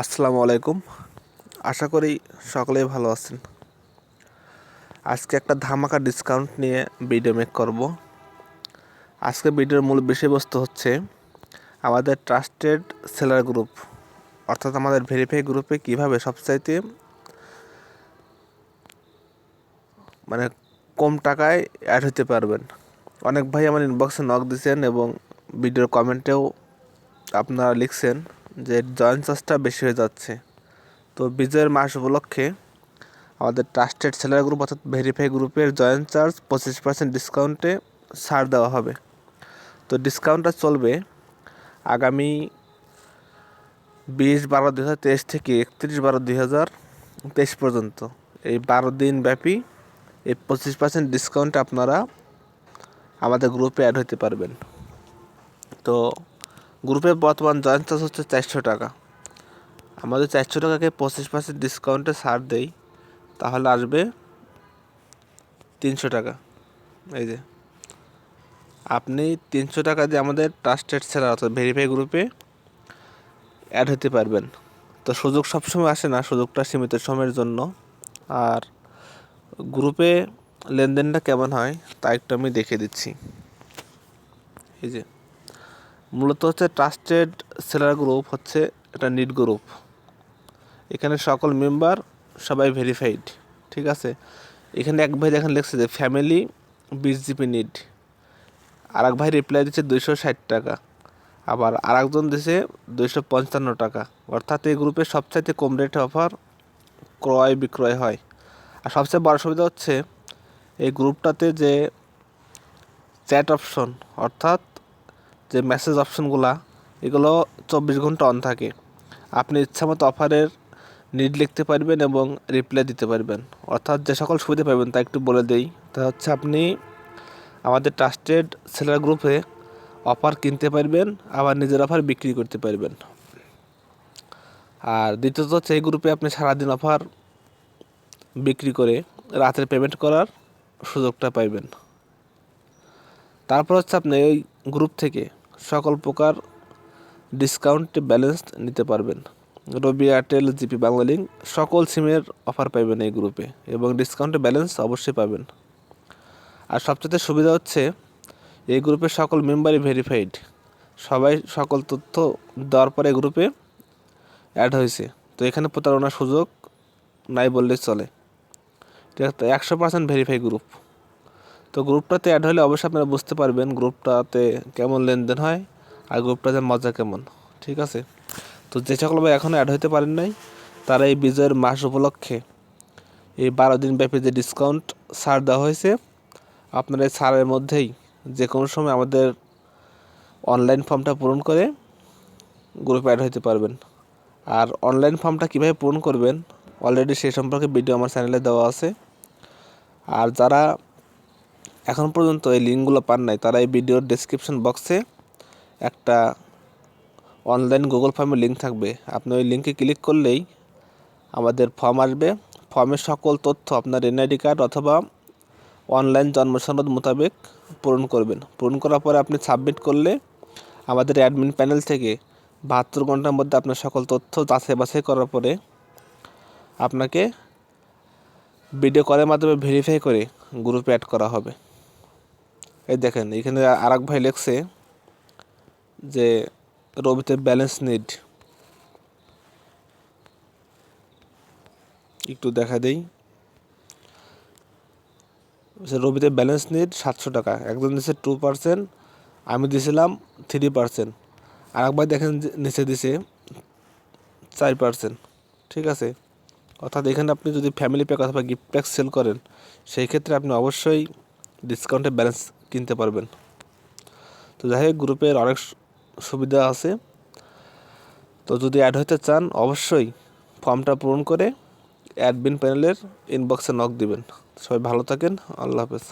আসসালামু আলাইকুম। আশা করি সকলেই ভালো আছেন। আজকে একটা ধামাকা ডিসকাউন্ট নিয়ে ভিডিও মেক করব। আজকে ভিডিওর মূল বিষয়বস্তু হচ্ছে আমাদের ট্রাস্টেড সেলার গ্রুপ, অর্থাৎ আমাদের ভেরিফাই গ্রুপে কিভাবে সবচাইতে কম টাকায় অ্যাড হতে পারবেন। অনেক ভাই আমার ইনবক্সে নক দিয়েছেন এবং ভিডিওর কমেন্টেও আপনারা লিখছেন যে জয়েন চার্জটা বেশি হয়ে যাচ্ছে। তো বিজয়ের মাস উপলক্ষে আমাদের ট্রাস্টেড সেলার গ্রুপ অর্থাৎ ভেরিফাই গ্রুপের জয়েন চার্জ 25% ডিসকাউন্টে ছাড় দেওয়া হবে। তো ডিসকাউন্টটা চলবে আগামী 20/12/2023 থেকে 31/12/2023 পর্যন্ত। এই 12 দিন ব্যাপী এই 25% ডিসকাউন্টে আপনারা আমাদের গ্রুপে অ্যাড হতে পারবেন। তো গ্রুপের বর্তমান জয়েন চার্জ হচ্ছে 400 টাকা। আমাদের 400 টাকাকে 25% ডিসকাউন্টে ছাড় দেই, তাহলে আসবে 300 টাকা। এই যে আপনি 300 টাকা দিয়ে আমাদের ট্রাস্টেড সেলার অর্থাৎ ভেরিফাই গ্রুপে অ্যাড হতে পারবেন। তো সুযোগ সবসময় আসে না, সুযোগটা সীমিত সময়ের জন্য। আর গ্রুপে লেনদেনটা কেমন হয় তা একটু আমি দেখিয়ে দিচ্ছি। এই যে মূলত হচ্ছে ট্রাস্টেড সেলার গ্রুপ হচ্ছে একটা নিট গ্রুপ। এখানে সকল মেম্বার সবাই ভেরিফাইড, ঠিক আছে। এখানে এক ভাই দেখেন লিখছে যে ফ্যামিলি 20 জিবি নিড, আর এক ভাই রিপ্লাই দিচ্ছে 260 টাকা, আবার আরেকজন দিছে 255 টাকা। অর্থাৎ এই গ্রুপে সবচাইতে কম রেটে অফার ক্রয় বিক্রয় হয়। আর সবচেয়ে বড় সুবিধা হচ্ছে এই গ্রুপটাতে যে চ্যাট অপশন অর্থাৎ যে মেসেজ অপশনগুলো এগুলো 24 ঘন্টা অন থাকে। আপনি ইচ্ছামতো অফারের নিড লিখতে পারবেন এবং রিপ্লাই দিতে পারবেন। অর্থাৎ যে সকল সুবিধা পাবেন তা একটু বলে দেই। তা হচ্ছে আপনি আমাদের ট্রাস্টেড সেলার গ্রুপে অফার কিনতে পারবেন, আবার নিজের অফার বিক্রি করতে পারবেন। আর দ্বিতীয়ত হচ্ছে এই গ্রুপে আপনি সারাদিন অফার বিক্রি করে রাতের পেমেন্ট করার সুযোগটা পাইবেন। তারপর হচ্ছে আপনি ওই গ্রুপ থেকে সকল প্রকার ডিসকাউন্ট ব্যালেন্স নিতে পারবেন। রবি, এয়ারটেল, জিপি, বাংলালিংক সকল সিমের অফার পাইবেন এই গ্রুপে, এবং ডিসকাউন্টে ব্যালেন্স অবশ্যই পাবেন। আর সবচেয়ে সুবিধা হচ্ছে এই গ্রুপের সকল মেম্বারই ভেরিফাইড। সবাই সকল তথ্য দেওয়ার পরে গ্রুপে অ্যাড হয়েছে। তো এখানে প্রতারণার সুযোগ নাই বললেই চলে। ঠিক আছে, 100% ভেরিফাই গ্রুপ। তো গ্রুপটাতে অ্যাড হলে অবশ্যই আপনারা বুঝতে পারবেন গ্রুপটাতে কেমন লেনদেন হয় আর গ্রুপটাতে মজা কেমন। ঠিক আছে, তো যে সকল ভাই এখনও অ্যাড হতে পারেন নাই তারা এই বিজয়ের মাস উপলক্ষে এই 12 দিন ব্যাপী যে ডিসকাউন্ট ছাড় দেওয়া হয়েছে, আপনারা এই ছাড়ের মধ্যেই যে কোনো সময় আমাদের অনলাইন ফর্মটা পূরণ করে গ্রুপে অ্যাড হতে পারবেন। আর অনলাইন ফর্মটা কীভাবে পূরণ করবেন অলরেডি সেই সম্পর্কে ভিডিও আমার চ্যানেলে দেওয়া আছে। আর যারা এখন পর্যন্ত এই লিঙ্কগুলো পান নাই তারা এই ভিডিওর ডেসক্রিপশন বক্সে একটা অনলাইন গুগল ফর্মের লিঙ্ক থাকবে। আপনি ওই লিঙ্কে ক্লিক করলেই আমাদের ফর্ম আসবে। ফর্মের সকল তথ্য আপনার এনআইডি কার্ড অথবা অনলাইন জন্ম সনদ মোতাবেক পূরণ করবেন। পূরণ করার পরে আপনি সাবমিট করলে আমাদের অ্যাডমিন প্যানেল থেকে 72 ঘন্টার মধ্যে আপনার সকল তথ্য যাচাই বাছাই করার পরে আপনাকে ভিডিও কলের মাধ্যমে ভেরিফাই করে গ্রুপে অ্যাড করা হবে। এই দেখেন এখানে আরেক ভাই লিখছে যে রবিতে ব্যালেন্স নিড, একটু দেখা দেই। রবিতে ব্যালেন্স নিড 700 টাকা। একজন দিছে 2%, আমি দিয়েছিলাম 3%। আরেক ভাই দেখেন নিচে দিছে 4%। ঠিক আছে, অর্থাৎ এখানে আপনি যদি ফ্যামিলি প্যাক অথবা গিফট প্যাক সেল করেন সেই ক্ষেত্রে আপনি অবশ্যই ডিসকাউন্টে ব্যালেন্স কিনতে পারবেন। তো যাই হোক, গ্রুপের অনেক সুবিধা আছে। তো যদি অ্যাড হতে চান অবশ্যই ফর্মটা পূরণ করে অ্যাডমিন প্যানেলের ইনবক্সে নক দিবেন। সবাই ভালো থাকেন, আল্লাহ হাফেজ।